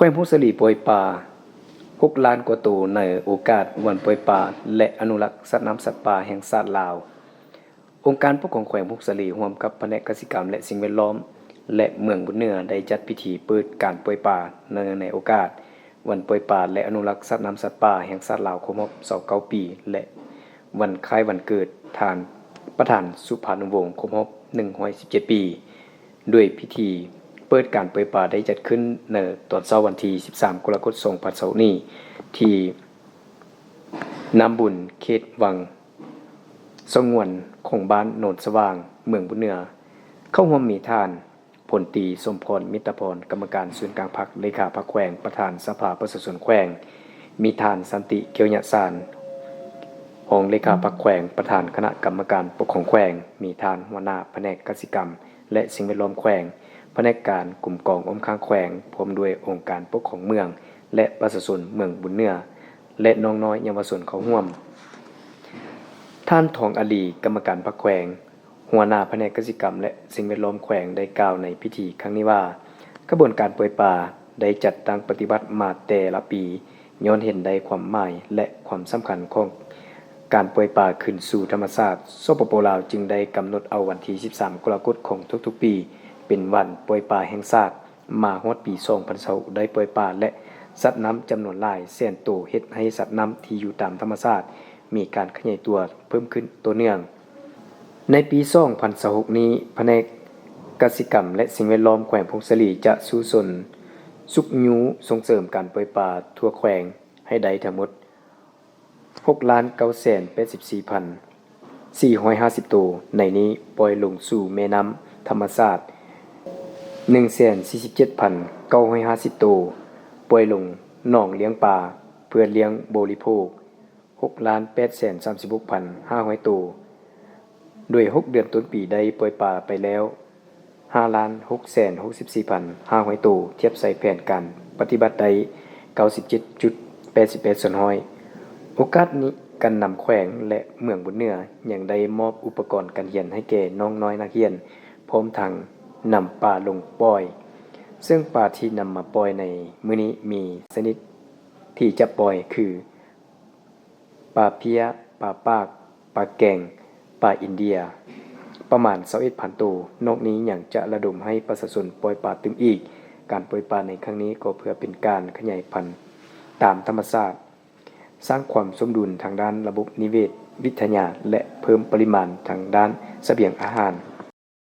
วงผู้สลีปล่อยป่า6 ล้านกว่าตัวในโอกาสวันปล่อยป่าและอนุรักษ์สัตว์น้ำสัตว์ป่าแห่งชาติลาวองค์การปกครองแขวงพุกสลีร่วมกับแผนกกสิกรรมและสิ่งแวดล้อมและเมืองบุญเหนือได้จัดพิธีเปิดการปล่อยป่าในโอกาสวันปล่อยป่าและอนุรักษ์สัตว์น้ำสัตว์ป่าแห่งชาติลาวครบรอบ29 ปีและวันคล้ายวันเกิดประธานสุภานุวงศ์ครบรอบ117 ปีด้วยพิธีเปิดการปล่อยป่าได้จัดขึ้นในตอนเช้าวันที่13 กรกฎาคม 2020นี้ที่น้ำบุญเขตวังสงวนของบ้านโนนสว่างเมืองบุญเหนือเข้าร่วมมีท่านพลตรีสมพรมิตรพรกรรมการศูนย์กลางพรรคเลขาพรรคแขวงประธานสภาประชาชนแขวงมีท่านสันติเกียวยะสานรองเลขาพรรคแขวงประธานคณะกรรมการปกครองแขวงมีท่านหัวหน้าแผนกกสิกรรมและสิ่งแวดล้อมแขวงแผนกการกลุ่มกองค้างแขวงพร้อมด้วยองค์การปกครองเมืองและประชาชนเมืองบุญเหนือและน้องน้อยเยาวชนเข้าร่วมท่านทองอลีกรรมการพรรคแขวงหัวหน้าแผนกกสิกรรมและสิ่งแวดล้อมแขวงได้กล่าวในพิธีครั้งนี้ว่ากระบวนการปล่อยป่าได้จัดตั้งปฏิบัติมาแต่ละปีย้อนเห็นได้ความหมายและความสำคัญของการปล่อยป่าคืนสู่ธรรมชาติสปป.ลาวจึงได้กำหนดเอาวันที่13 กรกฎาคมของทุกๆปีเป็นวันปล่อยป่าแห่งชาติมาฮอดปี2020ได้ปล่อยป่าและสัตว์น้ำจำนวนหลายแสนตัวเฮ็ดให้สัตว์น้ำที่อยู่ตามธรรมชาติมีการขยายตัวเพิ่มขึ้นต่อเนื่องในปี2026นี้แผนกกสิกรรมและสิ่งแวดล้อมแขวงพงศลีจะสู้สนสุกยูส่งเสริมการปล่อยป่าทั่วแขวงให้ได้ทั้งหมด 6,984,450 ตัวในนี้ปล่อยลงสู่แม่น้ำธรรมชาติ 147,950 ตัวปล่อยลงหนองเลี้ยงปลาเพื่อเลี้ยงบริโภค 6,836,500 ตัวโดย6 เดือนต้นปีได้ปล่อยป่าไปแล้ว 5,664,500 ตัวเทียบใส่แผนการปฏิบัติได้ 97.88% โอกาสนี้การนำแขวงและเมืองบุญเหนือยังได้มอบอุปกรณ์การเรียนให้แก่น้องน้อยนักเรียนพร้อมทั้งนำปลาลงปล่อยซึ่งปลาที่นำมาปล่อยในมื้อนี้มีชนิดที่จะปล่อยคือปลาเพี้ยปลาปากปลาแกงปลาอินเดียประมาณ 21,000 ตัวนอกนี้ยังจะระดมให้ประชาชนปล่อยปลาตึงอีกการปล่อยปลาในครั้งนี้ก็เพื่อเป็นการขยายพันธุ์ตามธรรมชาติสร้างความสมดุลทางด้านระบบนิเวศวิทยาและเพิ่มปริมาณทางด้านเสบียงอาหาร